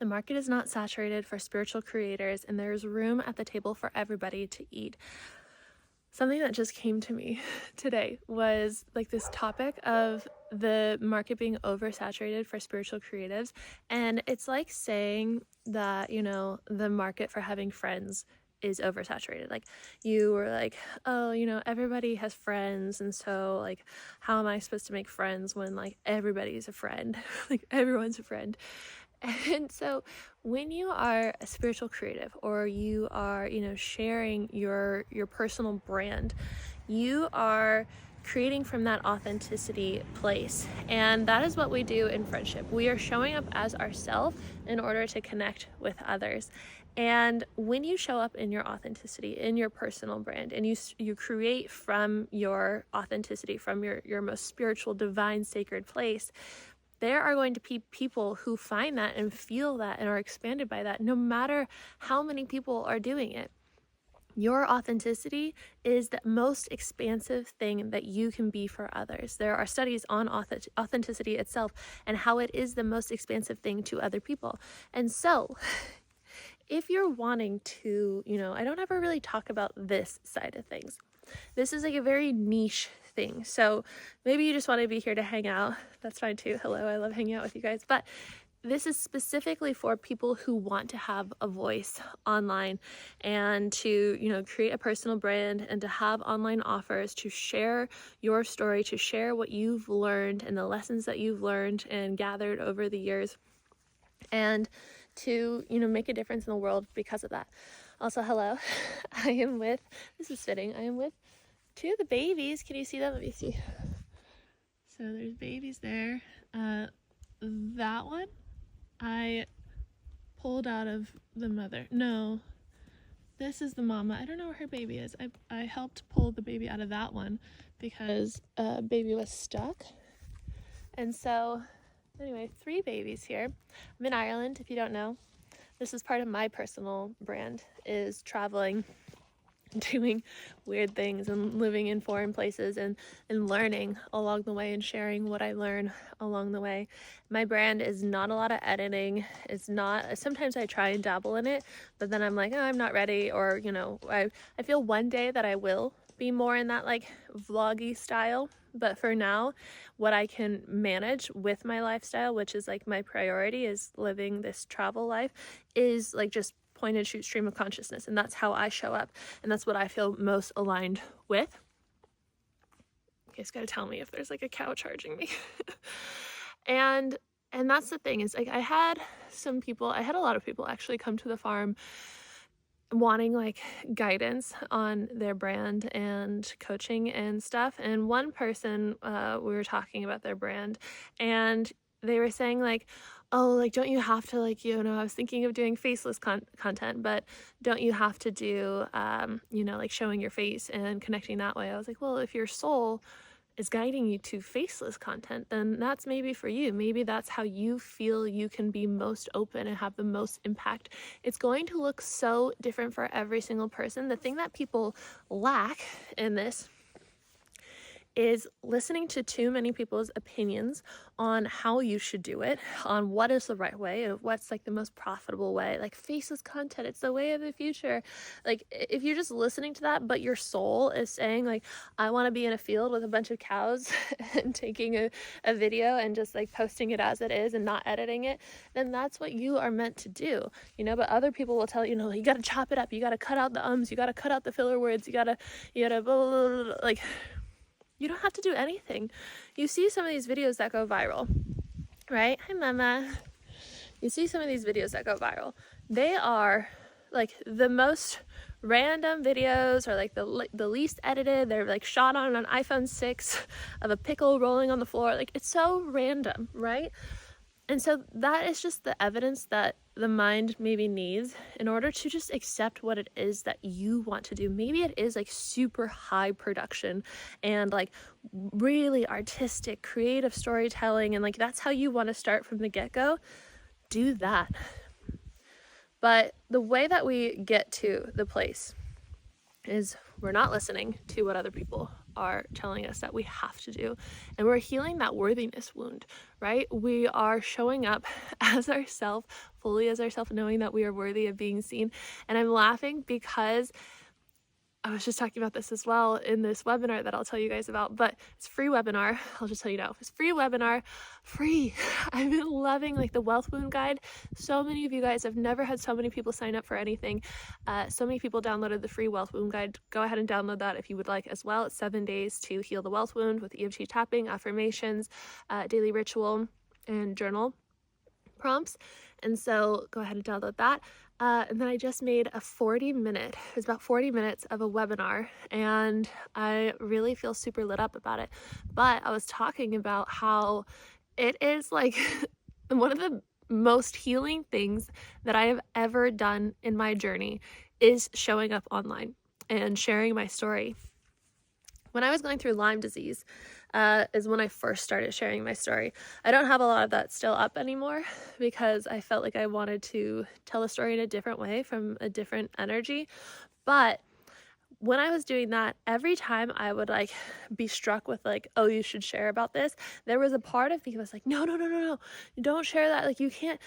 The market is not saturated for spiritual creators, and there's room at the table for everybody to eat. Something that just came to me today was like this topic of the market being oversaturated for spiritual creatives. And it's like saying that, the market for having friends is oversaturated. Like you were like, oh, everybody has friends. And so like, how am I supposed to make friends when like everybody's a friend? Like everyone's a friend. And so when you are a spiritual creative or you are, sharing your personal brand, you are creating from that authenticity place. And that is what we do in friendship. We are showing up as ourselves in order to connect with others. And when you show up in your authenticity, in your personal brand, and you create from your authenticity, from your most spiritual, divine, sacred place, there are going to be people who find that and feel that and are expanded by that, no matter how many people are doing it. Your authenticity is the most expansive thing that you can be for others. There are studies on authenticity itself and how it is the most expansive thing to other people. And so, if you're wanting to, I don't ever really talk about this side of things. This is like a very niche thing. So maybe you just want to be here to hang out. That's fine too. Hello, I love hanging out with you guys. But this is specifically for people who want to have a voice online and to, create a personal brand and to have online offers, to share your story, to share what you've learned and the lessons that you've learned and gathered over the years, and to, make a difference in the world because of that. Also, hello, this is fitting, I am with two of the babies. Can you see them? Let me see. So there's babies there. That one I pulled out of the mother. No, this is the mama. I don't know where her baby is. I helped pull the baby out of that one because baby was stuck. And so anyway, 3 babies here. I'm in Ireland, if you don't know. This is part of my personal brand, is traveling, doing weird things and living in foreign places and learning along the way and sharing what I learn along the way. My brand is not a lot of editing. It's not, sometimes I try and dabble in it, but then I'm like, oh, I'm not ready. Or, I feel one day that I will be more in that like vloggy style. But for now, what I can manage with my lifestyle, which is like my priority, is living this travel life, is like just point and shoot stream of consciousness. And that's how I show up. And that's what I feel most aligned with. You guys gotta tell me if there's like a cow charging me. and that's the thing, is like I had a lot of people actually come to the farm wanting like guidance on their brand and coaching and stuff. And one person, we were talking about their brand, and they were saying like, oh, like, don't you have to like, I was thinking of doing faceless content, but don't you have to do, like showing your face and connecting that way? I was like, well, if your soul is guiding you to faceless content, then that's maybe for you. Maybe that's how you feel you can be most open and have the most impact. It's going to look so different for every single person. The thing that people lack in this is listening to too many people's opinions on how you should do it, on what is the right way, and what's like the most profitable way. Like faceless content, it's the way of the future. Like if you're just listening to that, but your soul is saying like, I want to be in a field with a bunch of cows and taking a video and just like posting it as it is and not editing it, then that's what you are meant to do, but other people will tell you, you got to chop it up, you got to cut out the ums, you got to cut out the filler words, you got to blah, blah, blah, blah. Like, you don't have to do anything. You see some of these videos that go viral, right? Hi, Mama. You see some of these videos that go viral. They are like the most random videos, or like the least edited. They're like shot on an iPhone 6 of a pickle rolling on the floor. Like, it's so random, right? And so that is just the evidence that the mind maybe needs in order to just accept what it is that you want to do. Maybe it is like super high production and like really artistic, creative storytelling, and like that's how you want to start from the get-go. Do that. But the way that we get to the place is we're not listening to what other people are telling us that we have to do. And we're healing that worthiness wound, right? We are showing up as ourselves, fully as ourselves, knowing that we are worthy of being seen. And I'm laughing because I was just talking about this as well in this webinar that I'll tell you guys about, but it's a free webinar. I'll just tell you now, it's a free webinar, free. I've been loving like the wealth wound guide. So many of you guys, I've never had so many people sign up for anything. So many people downloaded the free wealth wound guide. Go ahead and download that if you would like as well. It's 7 days to heal the wealth wound with EFT tapping, affirmations, daily ritual, and journal prompts. And so go ahead and download that. And then I just made a 40-minute, it was about 40 minutes of a webinar, and I really feel super lit up about it. But I was talking about how it is like one of the most healing things that I have ever done in my journey is showing up online and sharing my story. When I was going through Lyme disease, is when I first started sharing my story. I don't have a lot of that still up anymore because I felt like I wanted to tell a story in a different way from a different energy. But when I was doing that, every time I would like be struck with like, oh, you should share about this, there was a part of me that was like, no, don't share that. Like you can't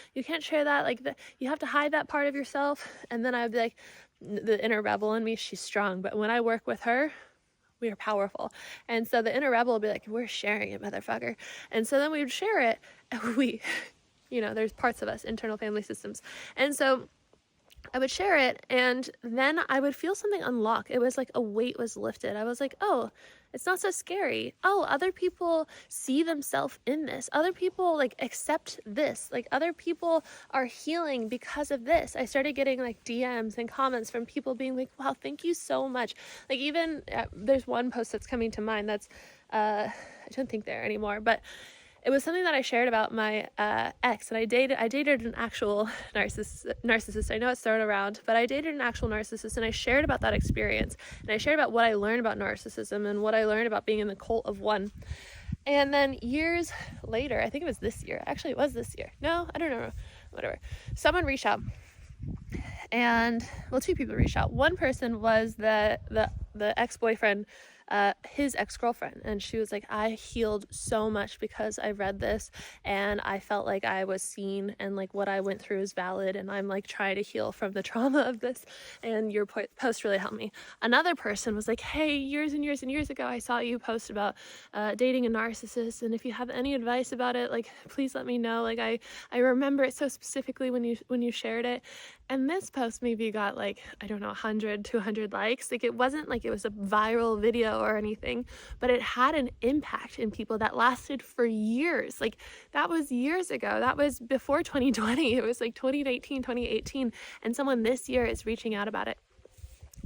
share that. Like you have to hide that part of yourself. And then I would be like, the inner rebel in me, she's strong. But when I work with her, we are powerful. And so the inner rebel will be like, we're sharing it, motherfucker. And so then we would share it. And we, there's parts of us, internal family systems. And so I would share it, and then I would feel something unlock. It was like a weight was lifted. I was like, oh, it's not so scary. Oh, other people see themselves in this. Other people like accept this. Like other people are healing because of this. I started getting like DMs and comments from people being like, wow, thank you so much. Like even there's one post that's coming to mind that's, I don't think there anymore, but it was something that I shared about my ex, and I dated an actual narcissist. I know it's thrown around, but I dated an actual narcissist, and I shared about that experience, and I shared about what I learned about narcissism and what I learned about being in the cult of one. And then years later, I think it was this year. Actually, it was this year. No, I don't know. Whatever. Someone reached out, and two people reached out. One person was the ex-boyfriend, his ex-girlfriend, and she was like, I healed so much because I read this and I felt like I was seen and like what I went through is valid, and I'm like trying to heal from the trauma of this, and your post really helped me. Another person was like, hey, years and years and years ago I saw you post about dating a narcissist, and if you have any advice about it, like please let me know. Like I remember it so specifically when you shared it. And this post maybe got like, I don't know, 100, 200 likes. Like it wasn't like it was a viral video or anything, but it had an impact in people that lasted for years. Like that was years ago. That was before 2020. It was like 2019, 2018. And someone this year is reaching out about it.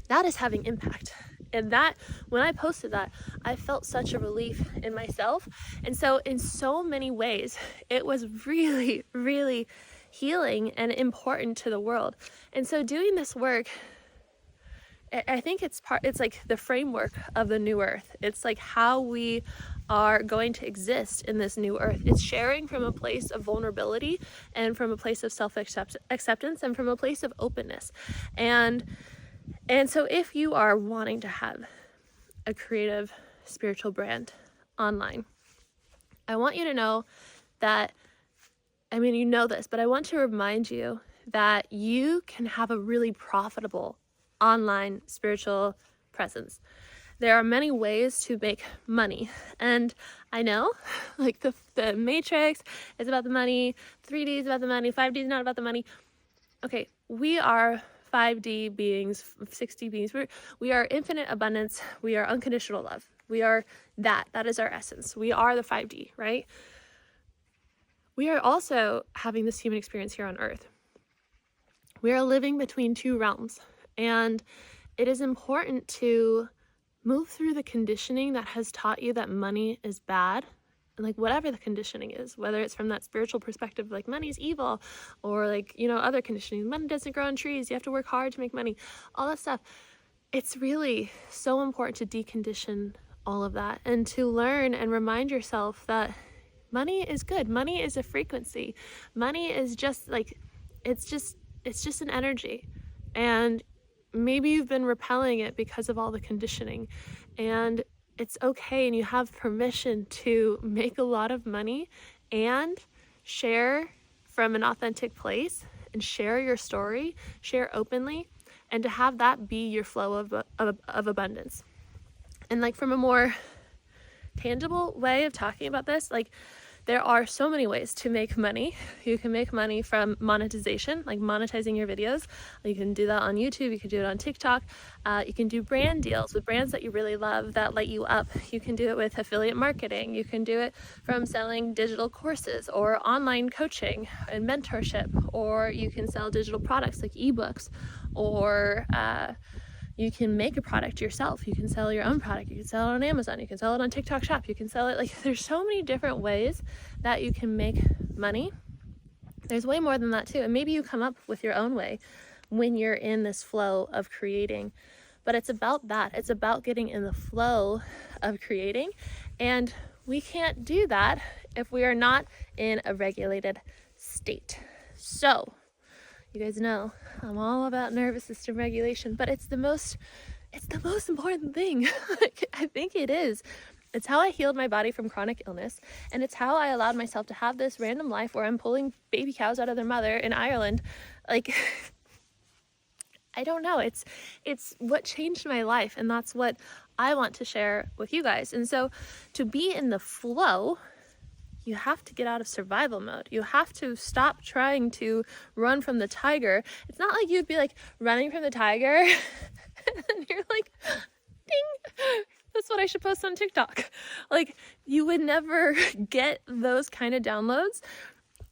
That is having impact. And that, when I posted that, I felt such a relief in myself. And so in so many ways, it was really, really healing and important to the world. And so doing this work, I think it's like the framework of the new earth. It's like how we are going to exist in this new earth. It's sharing from a place of vulnerability and from a place of self-acceptance and from a place of openness. And so if you are wanting to have a creative spiritual brand online, I want you to know that, I mean, you know this, but I want to remind you that you can have a really profitable online spiritual presence. There are many ways to make money. And I know, like the Matrix is about the money, 3D is about the money, 5D is not about the money. Okay, we are 5D beings, 6D beings. We are infinite abundance. We are unconditional love. We are that. That is our essence. We are the 5D, right? We are also having this human experience here on Earth. We are living between two realms, and it is important to move through the conditioning that has taught you that money is bad, and like whatever the conditioning is, whether it's from that spiritual perspective, like money's evil, or like, other conditioning, money doesn't grow on trees, you have to work hard to make money, all that stuff. It's really so important to decondition all of that and to learn and remind yourself that money is good. Money is a frequency. Money is just like, it's just an energy. And maybe you've been repelling it because of all the conditioning. And it's okay and you have permission to make a lot of money and share from an authentic place and share your story, share openly, and to have that be your flow of abundance. And like from a more tangible way of talking about this, like there are so many ways to make money. You can make money from monetization, like monetizing your videos. You can do that on YouTube, you can do it on TikTok. You can do brand deals with brands that you really love that light you up. You can do it with affiliate marketing. You can do it from selling digital courses or online coaching and mentorship, or you can sell digital products like ebooks, or you can make a product yourself. You can sell your own product. You can sell it on Amazon. You can sell it on TikTok Shop. You can sell it, like, there's so many different ways that you can make money. There's way more than that too. And maybe you come up with your own way when you're in this flow of creating. But it's about that. It's about getting in the flow of creating. And we can't do that if we are not in a regulated state. So, you guys know I'm all about nervous system regulation, but it's the most important thing. I think it is. It's how I healed my body from chronic illness, and it's how I allowed myself to have this random life where I'm pulling baby cows out of their mother in Ireland. Like, I don't know. It's what changed my life, and that's what I want to share with you guys. And so to be in the flow, you have to get out of survival mode. You have to stop trying to run from the tiger. It's not like you'd be like running from the tiger and you're like, ding, that's what I should post on TikTok. Like, you would never get those kind of downloads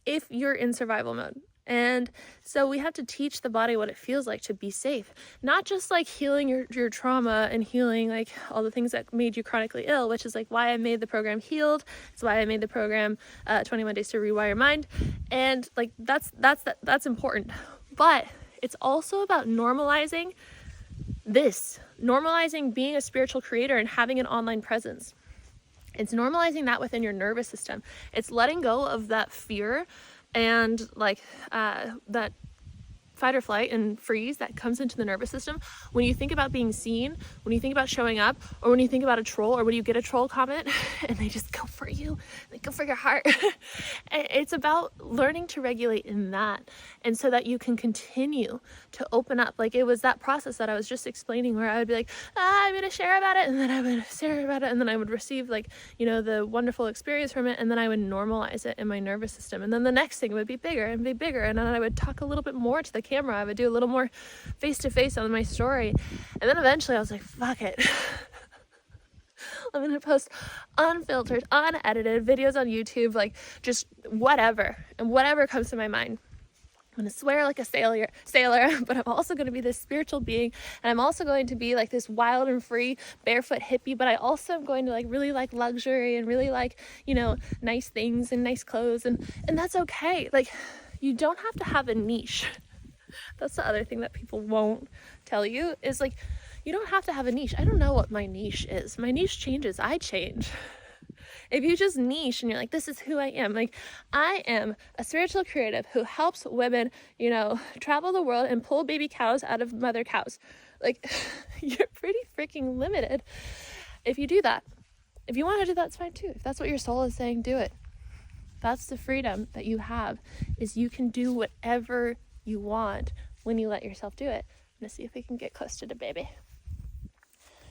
if you're in survival mode. And so we have to teach the body what it feels like to be safe, not just like healing your trauma and healing like all the things that made you chronically ill, which is like why I made the program Healed. It's why I made the program 21 Days to Rewire Mind. And like that's important. But it's also about normalizing being a spiritual creator and having an online presence. It's normalizing that within your nervous system. It's letting go of that fear and like that fight or flight and freeze that comes into the nervous system when you think about being seen, when you think about showing up, or when you think about a troll, or when you get a troll comment and they just go for you, they go for your heart. It's about learning to regulate in that, and so that you can continue to open up. Like, it was that process that I was just explaining where I would be like, I'm going to share about it, and then I would share about it, and then I would receive like, the wonderful experience from it, and then I would normalize it in my nervous system, and then the next thing would be bigger, and then I would talk a little bit more to the camera. I would do a little more face-to-face on my story, and then eventually I was like, fuck it. I'm gonna post unfiltered, unedited videos on YouTube, like just whatever, and whatever comes to my mind. I'm gonna swear like a sailor, but I'm also gonna be this spiritual being, and I'm also going to be like this wild and free barefoot hippie, but I also am going to like really like luxury and really like, nice things and nice clothes, and that's okay. Like, you don't have to have a niche. That's the other thing that people won't tell you is like, you don't have to have a niche. I don't know what my niche is. My niche changes. I change. If you just niche and you're like, this is who I am. Like, I am a spiritual creative who helps women, travel the world and pull baby cows out of mother cows. Like, you're pretty freaking limited if you do that. If you want to do that, it's fine too. If that's what your soul is saying, do it. That's the freedom that you have, is you can do whatever you want when you let yourself do it. I'm gonna see if we can get close to the baby.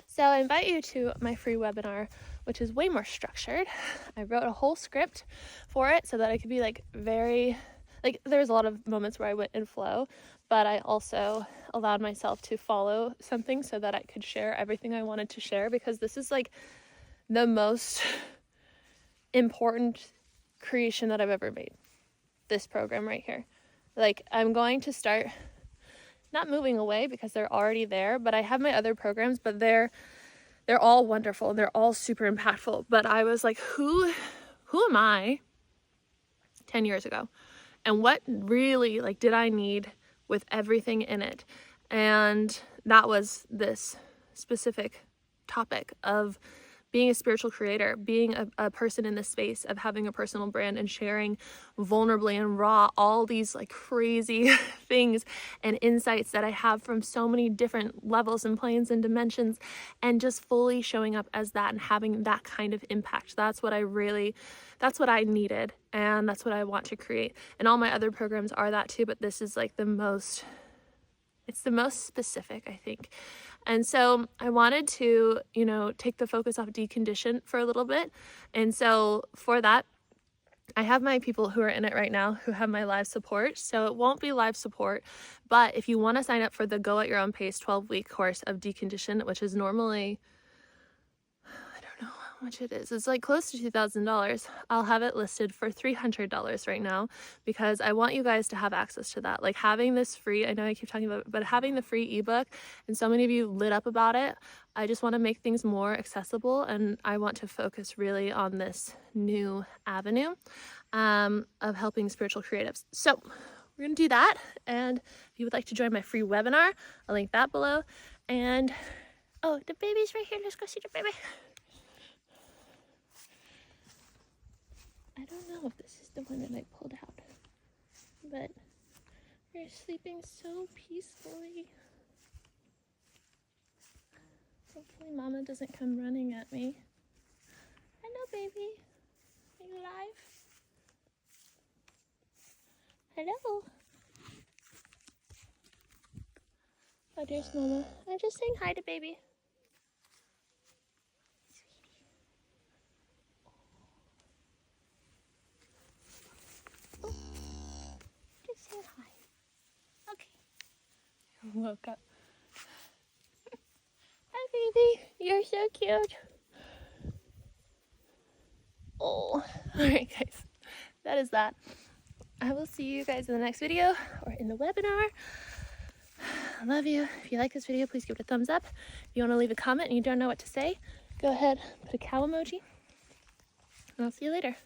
So I invite you to my free webinar, which is way more structured. I wrote a whole script for it so that I could be like very, like, there's a lot of moments where I went in flow, but I also allowed myself to follow something so that I could share everything I wanted to share, because this is like the most important creation that I've ever made. This program right here. Like, I'm going to start not moving away because they're already there, but I have my other programs, but they're all wonderful and they're all super impactful. But I was like, who am I 10 years ago? And what really like did I need with everything in it? And that was this specific topic of being a spiritual creator, being a person in the space of having a personal brand and sharing vulnerably and raw all these like crazy things and insights that I have from so many different levels and planes and dimensions, and just fully showing up as that and having that kind of impact. That's what I needed, and that's what I want to create. And all my other programs are that too, but this is like it's the most specific, I think. And so I wanted to, take the focus off decondition for a little bit. And so for that, I have my people who are in it right now who have my live support. So it won't be live support, but if you want to sign up for the Go at Your Own Pace 12-week course of decondition, which is normally, I don't know how much it is. It's like close to $2,000. I'll have it listed for $300 right now because I want you guys to have access to that. Like having this free, I know I keep talking about it, but having the free ebook, and so many of you lit up about it. I just want to make things more accessible, and I want to focus really on this new avenue of helping spiritual creatives. So we're going to do that. And if you would like to join my free webinar, I'll link that below. And oh, the baby's right here. Let's go see the baby. I don't know if this is the one that I pulled out, but you're sleeping so peacefully. Hopefully Mama doesn't come running at me. Hello, baby. Are you alive? Hello. Oh, there's Mama. I'm just saying hi to baby. Just say hi. Okay. Woke up. Hi, baby. You're so cute. Oh. Alright, guys. That is that. I will see you guys in the next video or in the webinar. I love you. If you like this video, please give it a thumbs up. If you want to leave a comment and you don't know what to say, go ahead, put a cow emoji. And I'll see you later.